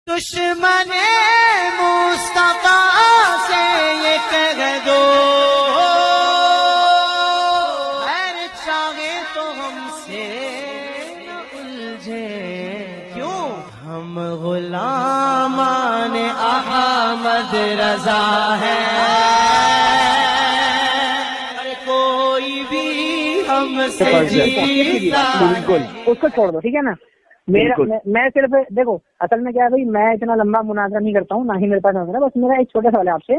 دشمن مصطفیٰ سے یہ کہہ دو ہر چاہے تو ہم سے نہ الجھے، کیوں ہم غلامان احمد رضا ہیں، کوئی بھی ہم سے جیتا بالکل اس کو چھوڑ دو، ٹھیک ہے نا. میں صرف دیکھو اصل میں کیا ہے بھائی، میں اتنا لمبا مناظرہ نہیں کرتا ہوں، نہ ہی میرے پاس نظر ہے. بس میرا ایک چھوٹا سوال ہے آپ سے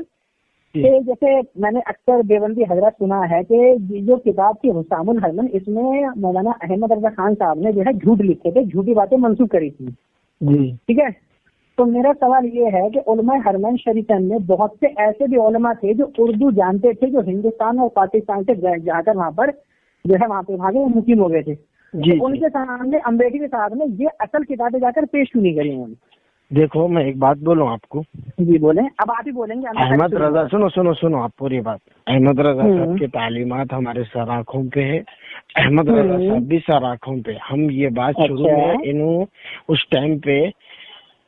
کہ جیسے میں نے اکثر دیوبندی حضرات سنا ہے کہ جو کتاب تھی حسام الحرمن، اس میں مولانا احمد رضا خان صاحب نے جو ہے جھوٹ لکھے تھے، جھوٹی باتیں منسوخ کری تھی جی، ٹھیک ہے. تو میرا سوال یہ ہے کہ علماء حرمین شریفین میں بہت سے ایسے بھی علماء تھے جو اردو جانتے تھے، جو ہندوستان اور پاکستان سے جا کر وہاں پر جو ہے وہاں پہ مقیم ہو گئے تھے جی. ان کے سامنے امبیڈکر کے صاحب نے یہ اصل کتابیں جا کر پیش کیوں نہیں کری انہوں نے؟ دیکھو میں ایک بات بولوں آپ کو جی بولیں، اب آپ ہی بولیں گے. احمد رضا سنو آپ پوری بات. احمد رضا صاحب کی تعلیمات ہمارے سر آنکھوں پہ ہے، احمد رضا صاحب بھی سر آنکھوں پہ. ہم یہ بات شروع میں انہوں اس ٹائم پہ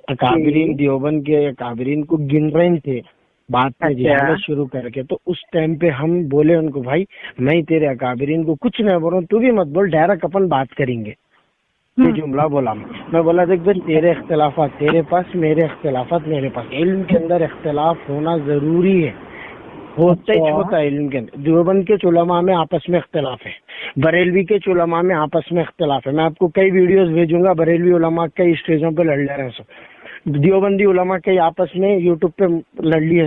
اکابرین دیوبند کے اکابرین کو گن رہے تھے بات میں جہالت شروع کر کے. تو اس ٹائم پہ ہم بولے ان کو بھائی میں تیرے اکابرین کو کچھ نہیں بول رہا ہوں، تو بھی مت بول، ڈائریکٹ اپن بات کریں گے. یہ جملہ بولا میں بولا دیکھ بھائی تیرے اختلافات تیرے پاس، میرے اختلافات میرے پاس. علم کے اندر اختلاف ہونا ضروری ہے، ہوتا ہی ہوتا ہے علم کے اندر. دیوبند کے علماء میں آپس میں اختلاف ہے، بریلوی کے علماء میں آپس میں اختلاف ہے. میں آپ کو کئی ویڈیوز بھیجوں گا، بریلوی علماء کئی اسٹیجوں پہ لڑ رہے ہیں، دیوبندی علماء کئی آپس میں یوٹیوب پہ لڑ لی ہے.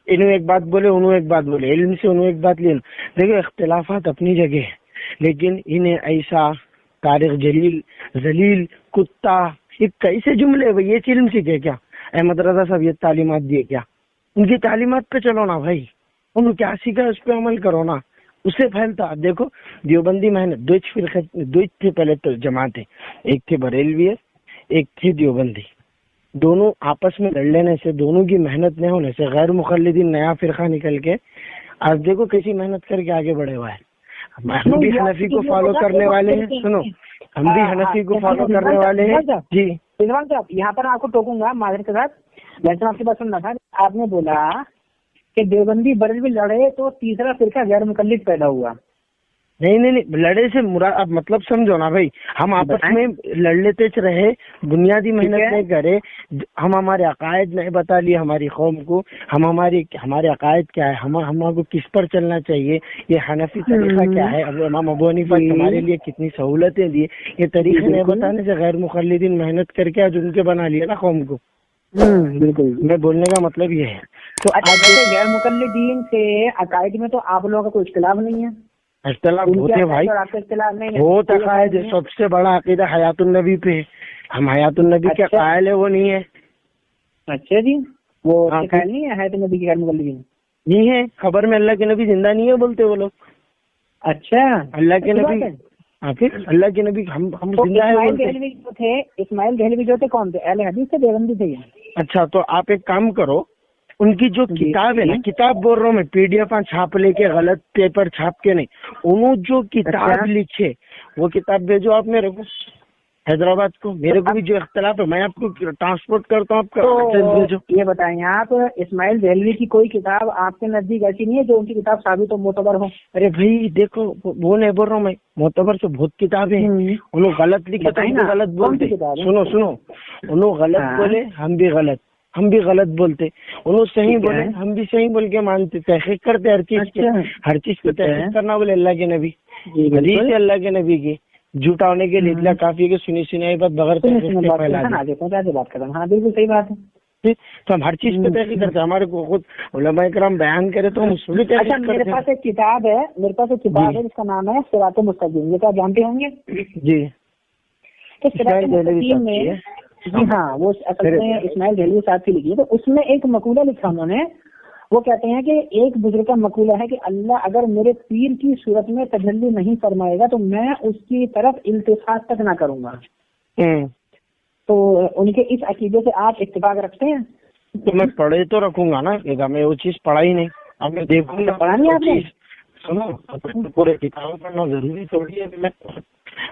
انہوں ایک بات بولے انہوں ایک بات بولے، علم سے انہوں ایک بات لے. دیکھو اختلافات اپنی جگہ ہے، لیکن انہیں ایسا تاریخ جلیل ذلیل کتا یہ کیسے جملے بھائی، یہ علم سیکھے کیا؟ احمد رضا صاحب یہ تعلیمات دیے کیا؟ ان کی تعلیمات پہ چلو نا بھائی، انہوں کیا سیکھا اس پہ عمل کرو نا، اس سے پھیلتا. دیکھو دیوبندی محنت دو تھے پہلے تو جماعتیں، ایک تھی بریلوی ایک تھی دیوبندی. دونوں آپس میں لڑ لینے سے، دونوں کی محنت نہیں ہونے سے غیر مقلدین نیا فرقہ نکل کے آج دیکھو کیسی محنت کر کے آگے بڑھے ہوا ہے. ہم بھی حنفی کو فالو کرنے والے ہیں، سنو ہم بھی حنفی کو فالو کرنے والے ہیں جی. رضوان صاحب یہاں پر آپ کو ٹوکوں گا معذرت کے ساتھ، ویسے آپ کی بات سننا تھا. آپ نے بولا کہ دیوبندی بریلوی لڑے تو تیسرا فرقہ غیر مقلد پیدا ہوا. نہیں لڑے سے مراد آپ مطلب سمجھو نا بھائی، ہم آپس میں لڑ لیتے رہے، بنیادی محنت نہیں کرے، ہم ہمارے عقائد نہیں بتا لیے ہماری قوم کو، ہم ہمارے عقائد کیا ہے، ہم کو کس پر چلنا چاہیے، یہ حنفی طریقہ کیا ہے، اب امام ابو حنیفہ ہمارے لیے کتنی سہولتیں دی، یہ طریقے نہیں بتانے سے غیر مقلدین محنت کر کے آج ان کے بنا لیا نا قوم کو. بالکل میں بولنے کا مطلب یہ ہے. تو غیر مقلدین سے عقائد میں تو آپ لوگوں کا کوئی اختلاف نہیں ہے؟ اختلاف ہوتے بھائی، بہت عقائد ہے. سب سے بڑا عقیدہ حیات النبی پہ ہے، ہم حیات النبی کے قائل ہے، وہ نہیں ہے. اچھا جی، وہ قائل نہیں ہے حیات النبی کے غیر مقلدین؟ نہیں ہے، خبر میں اللہ کے نبی زندہ نہیں ہے بولتے وہ لوگ. اچھا اللہ کے نبی اللہ کے نبی ہم زندہ ہے. اسماعیل دہلوی جو تھے کون تھے؟ اہل حدیث سے دیوبندی تھے. اچھا تو آپ ایک کام کرو، ان کی جو کتاب ہے نا، کتاب بول رہا ہوں میں، پی ڈی ایف چھاپ لے کے غلط پیپر چھاپ کے نہیں، انہوں جو کتاب لکھے وہ کتاب بھیجو آپ میرے کو حیدرآباد کو. میرے کو بھی جو اختلاف ہے میں آپ کو ٹرانسپورٹ کرتا ہوں، آپ بھیجو. یہ بتائیں آپ اسماعیل دہلوی کی کوئی کتاب آپ کے نزدیک ایسی نہیں ہے جو ان کی کتاب ثابت و معتبر ہو؟ ارے بھائی دیکھو وہ نہیں بول رہا ہوں میں، معتبر سے بہت کتابیں ہیں، انہوں غلط لکھے تو غلط بولتے. سنو انہوں غلط بولے ہم بھی غلط بولتے، انہوں صحیح بولے ہم بھی صحیح بول کے مانتے. تحقیق کرتے ہر چیز کو تحقیق کرنا بولے اللہ کے نبی، حدیث ہے اللہ کے نبی کی. جھوٹا ہونے کے لیے اتنا کافی ہے کہ سنی بات بغیر بات کرتا ہوں. ہاں بالکل صحیح بات ہے. تو ہم ہر چیز پہ تحقیق کرتے ہیں، ہمارے کو خود علماء کرام بیان کرے تو ہم اس میں تحقیق کرتے ہیں. میرے پاس ایک کتاب ہے جس کا نام ہے صراط مستقیم، یہ تو آپ جانتے ہوں گے جی. تو صراط مستقیم میں جی ہاں وہ اصل میں اسماعیل دہلوی صاحب کی لکھی ہے. تو اس میں ایک مقولہ لکھا انہوں نے، وہ کہتے ہیں کہ ایک بزرگ کا مقولہ ہے کہ اللہ اگر میرے پیر کی صورت میں تجلی نہیں فرمائے گا تو میں اس کی طرف التفات تک نہ کروں گا. تو ان کے اس عقیدے سے آپ اتفاق رکھتے ہیں؟ تو میں پڑھے تو رکھوں گا نا، میں وہ چیز پڑھا ہی نہیں. اب میں دیکھوں گا، پڑھا نہیں آپ نے؟ سنو پورے کتابیں پڑھنا ضروری تھوڑی ہے.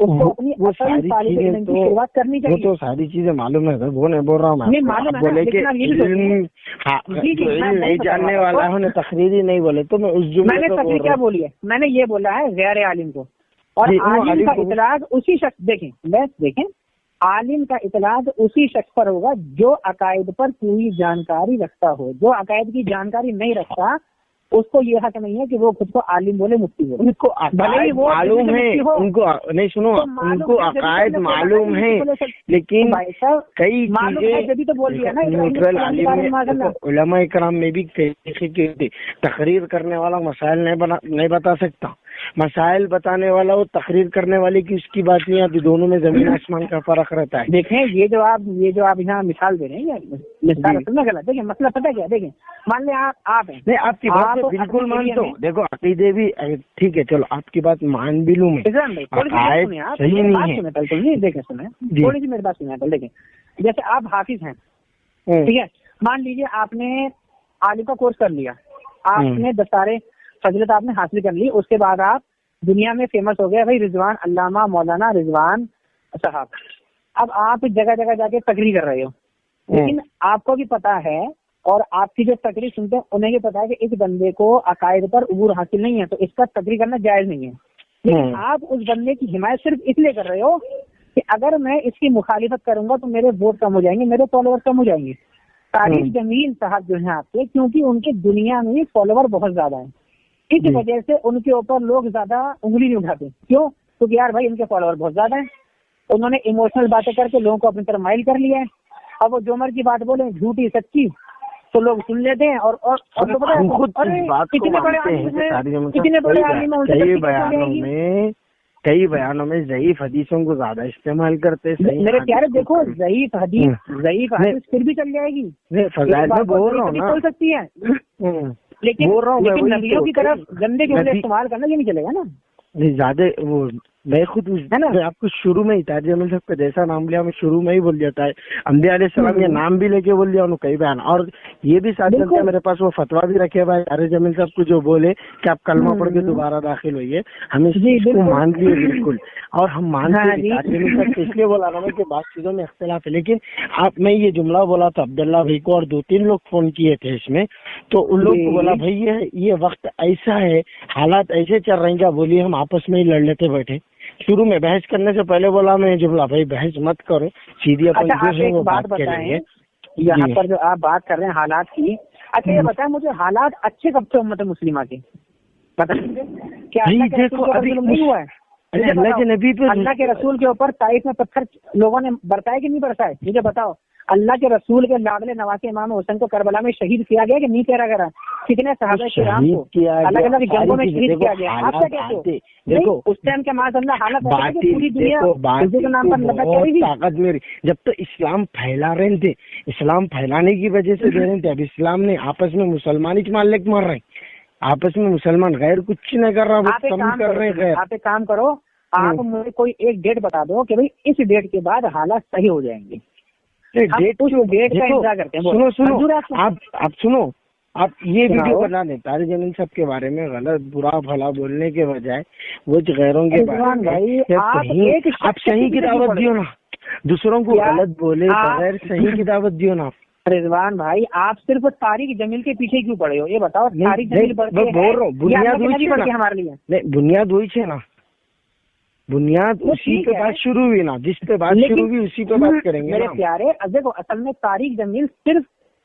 اس کو اپنی اصل طالب علم کی شروعات کرنی چاہیے. وہ تو ساری چیزیں معلوم ہے، وہ نہیں بول رہا ہوں میں. بولے کہ نہیں جاننے والا ہوں نے تقریری نہیں بولے تو میں اس جملے میں نے تقریر کیا بولی ہے؟ میں نے یہ بولا ہے غیر عالم کو، اور عالم کا اطلاق اسی شخص، دیکھیں عالم کا اطلاق اسی شخص پر ہوگا جو عقائد پر پوری جانکاری رکھتا ہو. جو عقائد کی جانکاری نہیں رکھتا اس کو یہ حق نہیں ہے کہ وہ خود کو عالم بولے، مفتی بولے. ان کو معلوم ہے، ان کو نہیں سنو، ان کو عقائد معلوم ہے، لیکن کئی چیزیں علماء کرام میں بھی تقریر کرنے والا مسائل نہیں بتا سکتا، مسائل بتانے والا وہ تقریر کرنے والے کی اس کی بات نہیں آتی. دونوں میں زمین آسمان کا فرق رہتا ہے. دیکھیں یہ جو آپ یہاں مثال دے رہے ہیں، مثال اصل میں غلط. دیکھیں مسئلہ پتہ کیا، دیکھیں مان لیں آپ ہیں، نہیں آپ کی بات بالکل مانتا ہوں. دیکھو عقیدے بھی ٹھیک ہے، چلو آپ کی بات مان بھی لوں میں، صحیح نہیں ہے. دیکھیں سنیں تھوڑی سی میری بات سنیں. دیکھیں جیسے آپ حافظ ہیں، ٹھیک ہے، مان لیجیے آپ نے عالم کا کورس کر لیا، آپ نے دستارے فضیلت آپ نے حاصل کر لی، اس کے بعد آپ دنیا میں فیمس ہو گئے بھائی رضوان علامہ مولانا رضوان صاحب. اب آپ جگہ جگہ جا کے تقریر کر رہے ہو، لیکن آپ کو بھی پتا ہے اور آپ کی جو تقریر سنتے ہیں انہیں بھی پتا ہے کہ اس بندے کو عقائد پر عبور حاصل نہیں ہے، تو اس کا تقریر کرنا جائز نہیں ہے. لیکن آپ اس بندے کی حمایت صرف اس لیے کر رہے ہو کہ اگر میں اس کی مخالفت کروں گا تو میرے ووٹ کم ہو جائیں گے، میرے فالوور کم ہو جائیں گے. طارق جمیل صاحب جو ہیں آپ کے، کیونکہ ان کے دنیا میں فالوور بہت زیادہ ہیں، اس وجہ سے ان کے اوپر لوگ زیادہ انگلی نہیں اٹھاتے. کیوں؟ کیونکہ یار بھائی ان کے فالوور بہت زیادہ ہیں، انہوں نے ایموشنل باتیں کر کے لوگوں کو اپنی طرف مائل کر لیا ہے. اب وہ جو مرضی بات بولیں جھوٹی سچی تو لوگ سن لیتے ہیں. اور کتنے بڑے عالم ہیں، کئی بیانوں میں ضعیف حدیثوں کو زیادہ استعمال کرتے ہیں. میرے پیارے دیکھو ضعیف حدیث پھر بھی چل جائے گی، فضائل میں بول رہا ہوں نا، چل سکتی ہے، لیکن نبیوں کی طرف گندے جملے استعمال کرنا یہ نہیں چلے گا نا. زیادہ وہ میں خود میں آپ کو شروع میں ہی طارق جمیل صاحب کا جیسا نام لیا میں شروع میں ہی بول دیتا ہے. انبیاء علیہ السلام یہ نام بھی لے کے بول دیا انہوں کئی بیان، اور یہ بھی ساتھ چلتا ہے میرے پاس وہ فتوا بھی رکھے بھائی طارق جمیل صاحب کو جو بولے کہ آپ کلمہ پڑھ کے دوبارہ داخل ہوئیے، ہم اس چیز کو مان لیے بالکل، اور ہم مانتے ہیں طارق جمیل صاحب اس لیے بولا رہا ہوں کہ بعض چیزوں میں اختلاف ہے. لیکن آپ میں یہ جملہ بولا تھا عبداللہ بھائی کو، اور 2-3 لوگ فون کیے تھے اس میں، تو ان لوگ کو بولا بھائی یہ وقت ایسا ہے، حالات ایسے چل رہے ہیں، کیا بولیے ہم آپس میں ہی لڑ لیتے بیٹھے. شروع میں بحث کرنے سے پہلے بولا میں جملہ بھائی بحث مت کرو، سیدھی اپن جو ہے وہ بات کریں گے. یہاں پر جو آپ بات کر رہے ہیں حالات کی، اچھا یہ بتائیں مجھے حالات اچھے کب سے امت مسلمہ کے بتائیں کیا نہیں ہوا ہے؟ اللہ کے نبی پہ، اللہ کے رسول کے اوپر طائف میں پتھر لوگوں نے برسائے کہ نہیں برسائے؟ مجھے بتاؤ. اللہ کے رسول کے لاڈلے نواسے امام حسین کو کربلا میں شہید کیا گیا کہ نہیں کیا گیا؟ کتنے صحابہ کرام کو الگ الگ جنگوں میں شہید کیا گیا؟ آپ کیا کہتے ہو؟ دیکھو اس ٹائم کے معاذ اللہ حالت پوری دنیا کے نام پر لگا چلی تھی. طاقت میری جب تو اسلام پھیلا رہے تھے، اسلام پھیلانے کی وجہ سے دے رہے تھے. اب اسلام نے آپس میں مسلمان ہی مالک مار رہے ہیں، آپس میں مسلمان غیر کچھ نہیں کر رہا، وہ کم کر رہے ہیں. آپ ایک کام کرو، آپ مجھے کوئی ایک ڈیٹ بتا دو کہ بھائی اس ڈیٹ کے بعد حالات صحیح ہو جائیں گے. سنو آپ یہ ویڈیو بنا دیں طارق جمیل صاحب کے بارے میں غلط برا بھلا بولنے کے بجائے وہ غیروں کے بارے میں آپ صحیح کی دعوت دیو نا، دوسروں کو غلط بولے بغیر صحیح کی دعوت دیو نا. رضوان بھائی آپ صرف طارق جمیل کے پیچھے کیوں پڑے ہو یہ بتاؤ؟ طارق جمیل بول رہا ہوں ہمارے لیے بنیاد ہوئی ہے نا، بنیاد اسی کے بعد شروع ہوئی نا، جس پہ بات شروع ہوئی اسی پہ بات کریں گے. میرے پیارے دیکھو اصل میں طارق جمیل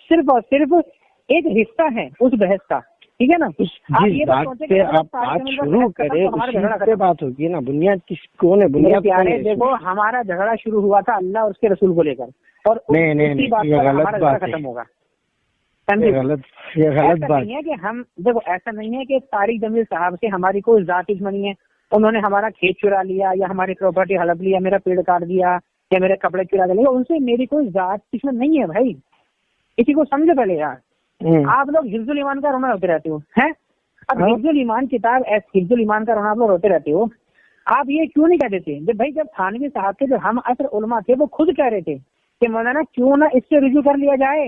صرف اور صرف ایک حصہ ہے اس بحث کا، ٹھیک ہے نا؟ جس بات پہ آپ بات شروع کرے اسی پہ بات ہوگی نا. بنیاد کس کون ہے؟ بنیاد پیارے دیکھو ہمارا جھگڑا شروع ہوا تھا اللہ اور اس کے رسول کو لے کر، اور نہیں یہ غلط بات ختم ہوگا. یہ غلط بات نہیں ہے کہ ہم دیکھو ایسا نہیں ہے کہ طارق جمیل صاحب سے ہماری کوئی ذاتی دشمنی ہے، انہوں نے ہمارا کھیت چرا لیا یا ہماری پراپرٹی ہڑپ لیا، میرا پیڑ کاٹ دیا یا میرے کپڑے چرا لیا، ان سے میری کوئی ذات دشمن نہیں ہے بھائی. اسی کو سمجھے پہلے یار. آپ لوگ حفظ الایمان کا رونا ہوتے رہتے ہو ہیں. اب حفظ الایمان کتاب حفظ الایمان کا رونا آپ لوگ روتے رہتے ہو. آپ یہ کیوں نہیں کہہ دیتے جب بھائی جب تھانوی صاحب کے جو ہم عصر علماء تھے وہ خود کہہ رہے تھے کہ مولانا کیوں نہ اس سے رجوع کر لیا جائے،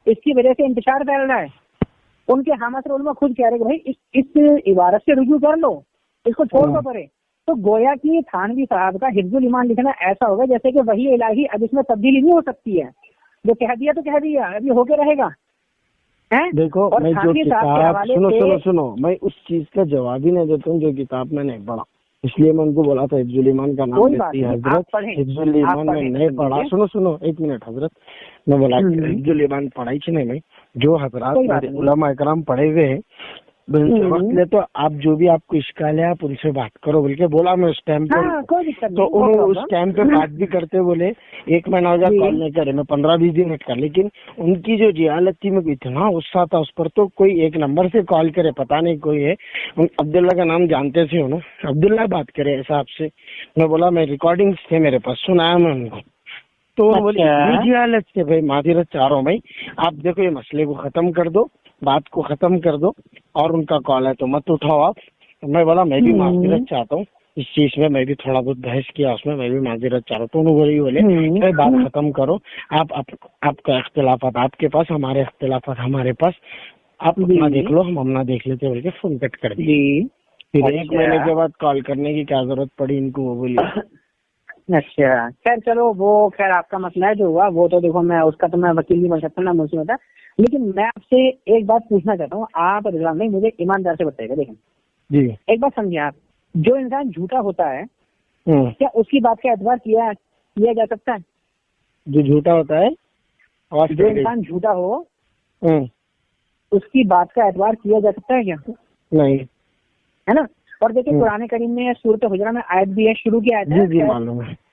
اس کی وجہ سے انتشار پھیل رہا ہے. ان کے ہم عصر علماء خود کہہ رہے کہ بھائی اس عبارت سے رجوع کر لو، اس کو چھوڑ دو پرے. تو گویا کہ تھانوی صاحب کا حفظ الایمان لکھنا ایسا ہوگا جیسے کہ وہی الہی اب اس میں تبدیلی نہیں ہو سکتی ہے، جو کہہ دیا تو کہہ دیا، ابھی ہو کے رہے گا۔ دیکھو میں جو کتاب سنو میں اس چیز کا جواب ہی نہیں دیتا ہوں جو کتاب میں نہیں پڑھا، اس لیے میں ان کو بولا تھا حفظ الایمان کا نام لیتی ہے حضرت، حفظ الایمان میں نہیں پڑھا۔ سنو 1 منٹ حضرت، میں بولا حفظ الایمان پڑھائی چھ نہیں میں، جو حضرات علماء اکرام پڑھے ہوئے ہیں وقت لے تو آپ جو بھی آپ کو اشکال ہے آپ ان سے بات کرو بول کے بولا میں اس ٹائم پہ، تو انہوں اس ٹائم پہ بات بھی کرتے بولے 1 مہینہ ہو گیا کال نہیں کرے، میں 15-20 دن ویٹ کر، لیکن ان کی جو جہالت تھی میں اتنا غصہ تھا اس پر، تو کوئی ایک نمبر سے کال کرے پتہ نہیں کوئی ہے، عبداللہ کا نام جانتے تھے انہوں، عبداللہ بات کرے ایسا آپ سے، میں بولا میں ریکارڈنگز تھے میرے پاس سنایا میں ان کو، تو بولے جہالت سے بھائی معذرت چاہ رہا ہوں بھائی، آپ دیکھو یہ مسئلے کو ختم کر دو، بات کو ختم کر دو، اور ان کا کال ہے تو مت اٹھاؤ آپ۔ میں بولا میں بھی معذرت چاہتا ہوں اس چیز میں، میں بھی تھوڑا بہت بحث کیا اس میں بھی معذرت چاہ رہا ہوں، تو بولے بات ختم کرو، آپ کا اختلافات آپ کے پاس، ہمارے اختلافات ہمارے پاس، آپ اپنا دیکھ لو ہم اپنا دیکھ لیتے بول کے فون کٹ کر دی۔ پھر 1 مہینے کے بعد کال کرنے کی کیا ضرورت پڑی ان کو، وہ بولی اچھا خیر چلو وہ خیر آپ کا مسئلہ ہے جو ہوا وہ تو دیکھو میں اس کا تو میں وکیل نہیں بن سکتا نہ مجھے ہوتا، لیکن میں آپ سے ایک بات پوچھنا چاہتا ہوں، آپ رضوان بھائی مجھے ایماندار سے بتائیے گا۔ دیکھیں جی ایک بات سمجھیں آپ، جو انسان جھوٹا ہوتا ہے کیا اس کی بات کا اعتبار کیا جا سکتا ہے؟ جو جھوٹا ہوتا ہے جو انسان جھوٹا ہو اس کی بات کا اعتبار کیا جا سکتا ہے کیا؟ نہیں ہے نا۔ اور دیکھیں قرآن کریم میں سورۃ حجرہ میں آیت بھی ہے، شروع کی آیت ہے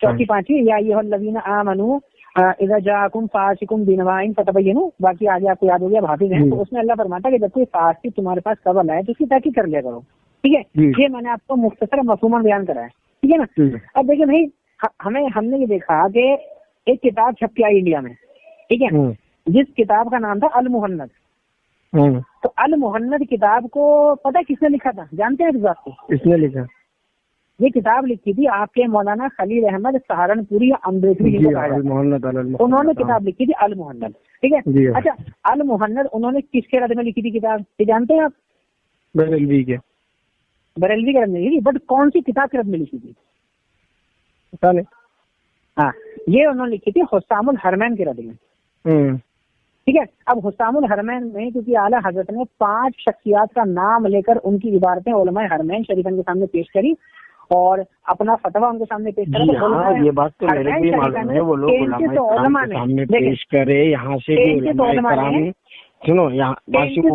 4 5 یا ایھا الذین آمنوا اذا جاءکم فاسق بنبأ فتبینوا، باقی آگے آپ کو یاد ہو گیا حافظ ہیں، تو اس میں اللہ فرماتا ہے کہ جب کوئی فاسق تمہارے پاس خبر آئے تو اس کی تحقیق کر لیا کرو، ٹھیک ہے۔ یہ میں نے آپ کو مختصر مفہوماً بیان کرا ہے، ٹھیک ہے نا۔ اب دیکھیں بھائی ہم نے یہ دیکھا کہ ایک کتاب چھپ کے آئی انڈیا میں، ٹھیک ہے، جس کتاب کا نام تھا المہند، تو المہند کتاب کو پتہ کس نے لکھا تھا، جانتے ہیں اس بات کو؟ اس نے لکھا یہ کتاب لکھی تھی آپ کے مولانا خلیل احمد سہارنپوری امبیدکری، انہوں نے کتاب لکھی تھی المہند، ٹھیک ہے۔ اچھا المہند انہوں نے کس کے رد میں لکھی تھی کتاب، یہ جانتے ہیں آپ؟ بریلوی کے رد میں لکھی، بٹ کون سی کتاب کے رد میں لکھی تھی پتہ نہیں؟ ہاں یہ انہوں نے لکھی تھی حسام الحرمین کے رد میں، ٹھیک ہے۔ اب حسام الحرمین میں کیونکہ اعلیٰ حضرت نے 5 شخصیات کا نام لے کر ان کی عبارتیں علماء حرمین شریفین کے سامنے پیش کری اور اپنا فتویٰ ان کے سامنے پیش کرا۔ یہ بات تو میرے بھی معلوم ہے، وہ لوگ علماء کے سامنے پیش کرے، یہاں سے بھی سنو یہاں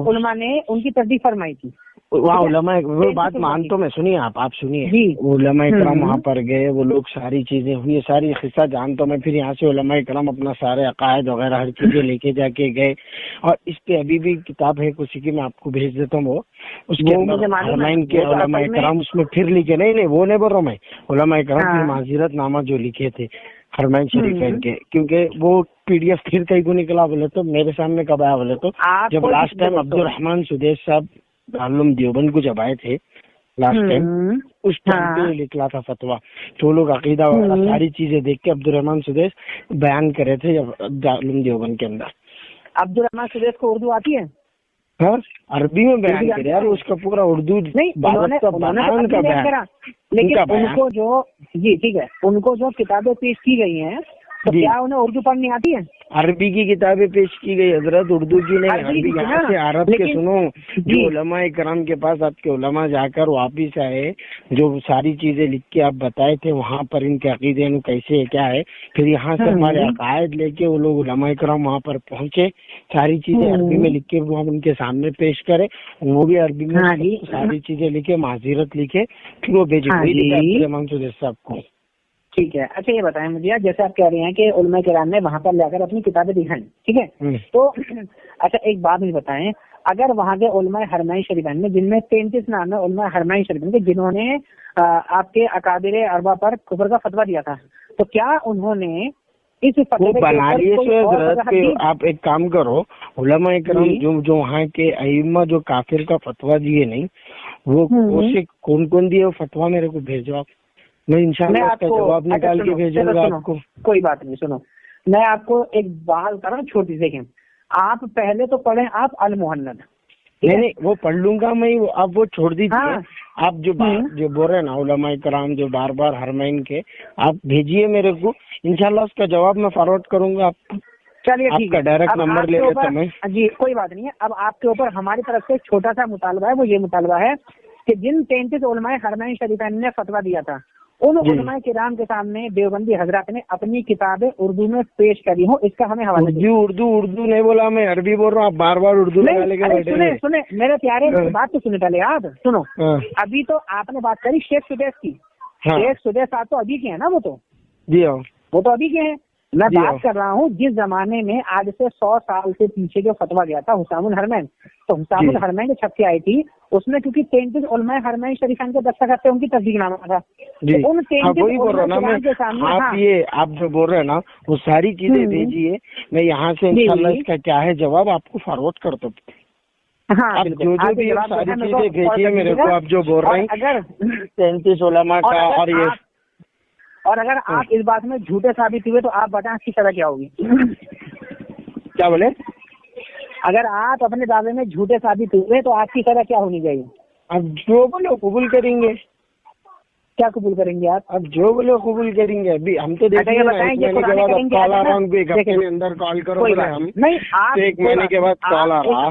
علماء نے ان کی تصدیق فرمائی تھی، وہاں علماء وہ بات مانتا ہوں میں، سنیے آپ سنیے، علماء کرام وہاں پر گئے، وہ لوگ ساری چیزیں ہوئی، ساری قصہ جانتا ہوں میں، پھر یہاں سے علماء کرام اپنا سارے عقائد وغیرہ ہر چیزیں لے کے جا کے گئے، اور اس پہ ابھی بھی کتاب ہے کسی کی، میں آپ کو بھیج دیتا ہوں، وہ اس کے حرمین کے علماء کرام اس میں پھر لکھے، نہیں وہ نہیں بول رہا ہوں میں، علماء کرام پھر معذرت نامہ جو لکھے تھے حرمین شریفین کے، کیونکہ وہ PDF پھر کہیں کو نکلا بولے تو میرے سامنے کب آیا بولے تو جب لاسٹ ٹائم عبدالرحمان سدیس صاحب دارالعلوم دیوبند کو جب آئے تھے لاسٹ ٹائم، اس ٹائم پہ نکلا تھا فتویٰ، تو لوگ عقیدہ وغیرہ ساری چیزیں دیکھ کے عبدالرحمان سدیس بیان کرے تھے جب دارالعلوم دیوبند کے اندر۔ عبدالرحمان سدیس کو اردو آتی ہے؟ ہاں عربی میں بیان کرے یار، اس کا پورا اردو لیکن ان کو جو جی ٹھیک ہے ان کو جو کتابیں پیش کی گئی ہیں تو کیا انہیں اردو پڑھنی آتی ہے؟ عربی کی کتابیں پیش کی گئی حضرت، اردو کی نہیں، عربی یہاں سے عرب کے سنو، جو علماء کرام کے پاس آپ کے علماء جا کر واپس آئے، جو ساری چیزیں لکھ کے آپ بتائے تھے وہاں پر ان کے عقیدے کیسے کیا ہے، پھر یہاں سے ہمارے عقائد لے کے وہ لوگ علماء کرام وہاں پر پہنچے، ساری چیزیں عربی میں لکھ کے وہ ہم ان کے سامنے پیش کرے، وہ بھی عربی میں ساری چیزیں لکھے، معذرت لکھے، پھر وہ بھیجے عبدالرحمان سدیس صاحب کو۔ ٹھیک ہے، اچھا یہ بتائیں مجھے جیسے آپ کہہ رہے ہیں کہ علماء کرام نے وہاں پر لے کر اپنی کتابیں دکھائیں، ٹھیک ہے، تو اچھا ایک بات مجھے بتائیں، اگر وہاں کے علماء حرمین شریفین میں جن میں 33 نام ہے علماء حرمین شریفین کے جنہوں نے آپ کے اکابر اربا پر کفر کا فتویٰ دیا تھا، تو کیا انہوں نے اس آپ ایک کام کرو، علماء کرام جو وہاں کے ائمہ جو کافر کا فتویٰ دیے نہیں، وہ کون کون دیے وہ فتویٰ میرے کو بھیجو آپ، میں انشاءاللہ اس کا جواب نکال کے بھیجوں گا آپ کو۔ کوئی بات نہیں، سنو میں آپ کو ایک بات کر رہا ہوں چھوٹی سی، آپ پہلے تو پڑھیں آپ المہند، نہیں وہ پڑھ لوں گا میں، آپ وہ چھوڑ دیجیے، آپ جو بول رہے ہیں نا علماء کرام جو بار بار حرمین کے، آپ بھیجیے میرے کو، انشاءاللہ اس کا جواب میں فارورڈ کروں گا آپ کو. چلیے آپ ٹھیک کا ہے. ڈائریکٹ نمبر لے لیتا میں. جی کوئی بات نہیں ہے. اب آپ کے اوپر ہماری طرف سے ایک چھوٹا سا مطالبہ ہے، وہ یہ مطالبہ ہے کہ جن 33 علماء حرمین شریفین نے فتویٰ دیا تھا ان علماء کرام کے سامنے دیوبندی حضرات نے اپنی کتابیں اردو میں پیش کری ہوں، اس کا ہمیں حوالہ دیجیے. اردو نہیں بولا، میں عربی بول رہا ہوں. آپ بار بار اردو لگا لے کے بیٹھے ہیں. سنیں میرے پیارے، بات تو سنیں پہلے. یاد سنو، ابھی تو آپ نے بات کری شیخ سدیس کی. شیخ سدیس صاحب تو ابھی کے ہیں نا، وہ تو ابھی کے ہیں. میں بات کر رہا ہوں جس زمانے میں آج سے 100 سال سے پیچھے جو فتویٰ گیا تھا حسام الحرمین، تو حسام الحرمین جو چھپ کے آئی تھی اس میں کیونکہ 33 علماء حرمین شریفین کے دستخط تھے، ان کی تصدیق نامہ تھا. ان 33 علماء کے سامنے آپ جو بول رہے ہیں نا وہ ساری چیزیں بھیجیے، میں یہاں سے انشاءاللہ اس کا کیا ہے جواب آپ کو فارورڈ کر دوں. ہاں جو بھی ساری چیزیں بھیجیے میرے کو، آپ جو بول رہے ہیں اگر 33 علماء کا اور اگر آپ اس بات میں جھوٹے ثابت ہوئے تو آپ بتائیں اس کی سزا کیا ہوگی؟ کیا بولے؟ اگر آپ اپنے دعوے میں جھوٹے ثابت ہوئے تو آپ کی سزا کیا ہونی چاہیے؟ اب جو بولے قبول کریں گے. کیا قبول کریں گے آپ؟ اب جو بولے قبول کریں گے. ابھی ہم تو دیکھیں گے ایک مہینے کے بعد کال آ رہا ہوں، ایک ہفتے کے اندر کال کرو. نہیں، آپ ایک مہینے کے بعد کال آ رہا.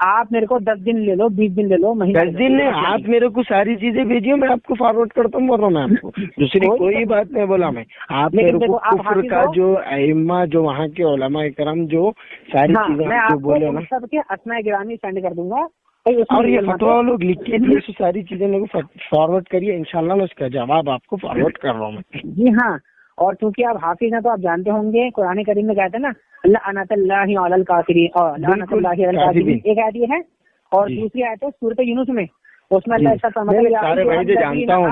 آپ میرے کو 10 دن لے لو، 20 دن لے لو، مہینہ 10 دن نہیں. آپ میرے کو ساری چیزیں بھیجیے، میں آپ کو فارورڈ کرتا ہوں. بول رہا ہوں میں آپ کو دوسری کوئی بات نہیں بولا میں. آپ میرے کو کفر کا جو ائمہ جو وہاں کے علماء کرام جو ساری چیزیں جو بولے نا، سب کے اسماء گرامی سینڈ کر دوں گا. اور یہ فتویٰ لوگ لکھ کے دیے ساری چیزیں میرے کو فارورڈ کریے، انشاءاللہ میں اس کا جواب آپ کو فارورڈ کر رہا ہوں میں. جی ہاں. اور چونکہ آپ حافظ ہیں تو آپ جانتے ہوں گے قرآن کریم میں کہتے ہیں نا لعنت اللہ علی الکافرین، اور لعنت اللہ علی الکافرین ایک آیت یہ ہے، اور دوسری آیت ہے سورۃ یونس میں، اس میں اللہ کا سارے بھائی جانتا ہوں،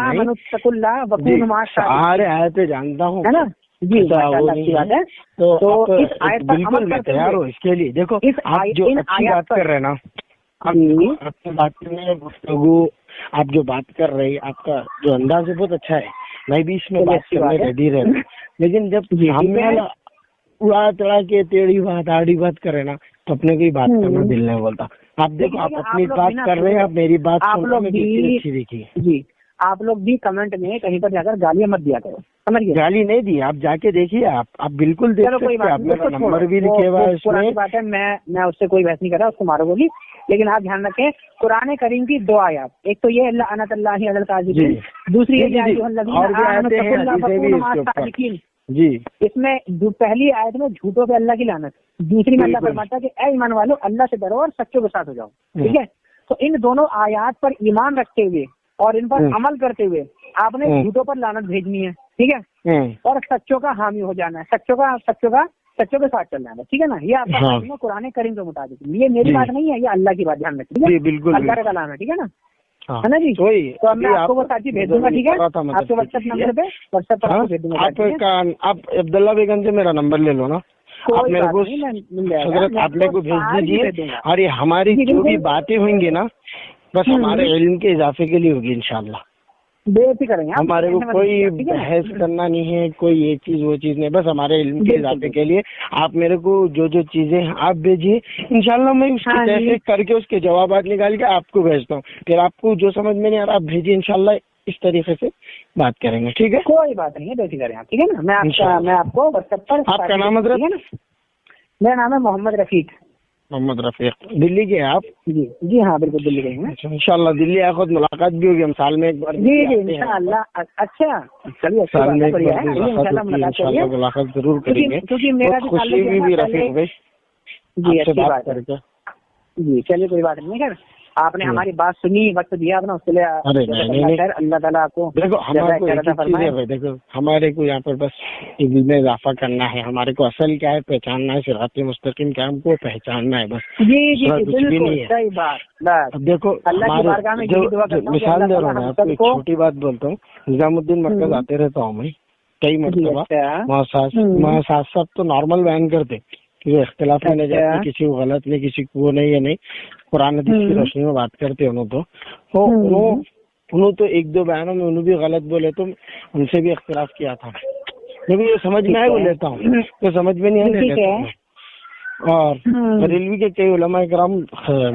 سارے آیتیں جانتا ہوں، ہے نا. جی اچھی بات ہے. تو اس آیت پر بالکل میں تیار ہوں اس کے لیے. دیکھو آپ جو اچھی بات کر رہے ہیں نا، آپ کی بات کرنے گفتگو، آپ جو بات کر رہے ہیں، آپ کا جو انداز ہے بہت اچھا ہے. میں بھی اس میں بات کرنے ریڈی رہتا ہوں، لیکن جب ہم اڑا چڑھا کے ٹیڑھی بات آڑی بات کرے نا تو اپنے کی بات کرنا دل نہیں بولتا. آپ دیکھو آپ اپنی بات کر رہے ہیں، آپ میری بات اچھی دیکھیے. جی آپ لوگ بھی کمنٹ میں کہیں پر جا کر گالیاں مت دیا کرو، سمجھیے. گالی نہیں دی، آپ جا کے دیکھیے. آپ بالکل دیکھ سکتے ہیں، آپ میرا نمبر بھی لکھے ہوا ہے اس میں. بات ہے، میں اس سے کوئی بحث نہیں کر رہا، اس کو مارو گولی. لیکن آپ دھیان رکھیں قرآن کریم کی 2 آیات، ایک تو یہ لعنت اللہ علی الکاذبین، دوسری جی اس میں پہلی آیت میں جھوٹوں پہ اللہ کی لعنت، دوسری میں اللہ فرماتا ہے کہ اے ایمان والو اللہ سے ڈرو اور سچوں کے ساتھ ہو جاؤ. ٹھیک ہے. تو ان دونوں آیات پر ایمان رکھتے ہوئے اور ان پر عمل کرتے ہوئے آپ نے جھوٹوں پر لعنت بھیجنی ہے. ٹھیک ہے. اور سچوں کا حامی ہو جانا ہے، سچوں کے ساتھ چلنا ہے. ٹھیک ہے نا. یہ آپ کا قرآن کریم کے مطابق، یہ میری بات نہیں ہے، یہ اللہ کی بات. دھیان رکھیے، بالکل اللہ کا کلام ہے. ٹھیک ہے نا. ہے نا جی. تو میں آپ کو وہ ساتھی بھیج دوں گا. ٹھیک ہے. آپ کے واٹس ایپ نمبر پہ بھیج دوں گا. آپ عبداللہ بیگم سے میرا نمبر لے لو نا، آپ میرے کو حضرت آپ میرے کو بھیج دیجیے. اور یہ ہماری جو بھی باتیں ہوئیں گی نا بس ہمارے علم کے اضافے کے لیے ہوگی انشاءاللہ. بے فکر ہیں، ہمارے کو کوئی بحث کرنا نہیں ہے، کوئی یہ چیز وہ چیز نہیں، بس ہمارے علم کے اضافے کے لیے آپ میرے کو جو چیزیں آپ بھیجیے، انشاءاللہ میں اس کی تحقیق کر کے اس کے جوابات نکال کے آپ کو بھیجتا ہوں. پھر آپ کو جو سمجھ میں نہیں آ رہا آپ بھیجیے، انشاءاللہ اس طریقے سے بات کریں گے. ٹھیک ہے. کوئی بات نہیں ہے، بے فکر ہیں آپ. ٹھیک ہے نا. میں آپ کو واٹس ایپ پر. آپ کا نام حضرت؟ میرا نام ہے محمد رفیق. محمد رفیق. دلی کے ہیں آپ؟ جی ہاں بالکل دلی کے ہیں. انشاءاللہ دلی آ خود ملاقات بھی ہوگی، ہم سال میں ایک بار. جی انشاءاللہ. اچھا چلیے، سال میں ایک بار انشاءاللہ ملاقات ضرور کریں گے. کیونکہ میرا خوشی بھی رفیق بھائی. جی اچھی بات کر کے. جی چلیے کوئی بات نہیں. خیر آپ نے ہماری بات سنی، وقت دیا اپنا، اس کے لیے اللہ تعالیٰ آپ کو. دیکھو ہمارے کو یہاں پر بس علم میں اضافہ کرنا ہے. ہمارے کو اصل کیا ہے پہچاننا ہے، صراط مستقیم کیا ہم کو پہچاننا ہے بس. جی بالکل صحیح بات. اب دیکھو مثال دے رہا ہوں میں آپ کو، ایک چھوٹی بات بولتا ہوں. نظام الدین مرکز آتے رہتا ہوں میں کئی مرتبہ. وہاں ساتھ ساتھ تو نارمل بیان کرتے کہ اختلاف میں نہیں جاتے، کسی کو غلط نہیں، کسی کو وہ نہیں ہے نہیں، قرآن حدیث کی روشنی میں بات کرتے. انہوں تو ایک دو بیانوں میں انہوں بھی غلط بولے تو ان سے بھی اختلاف کیا تھا. لیکن یہ سمجھ میں آئے وہ لیتا ہوں، تو سمجھ میں نہیں آنے. اور بریلوی کے کئی علماء کرام،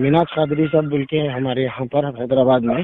میناج قادری صاحب بول کے ہمارے یہاں پر حیدرآباد میں،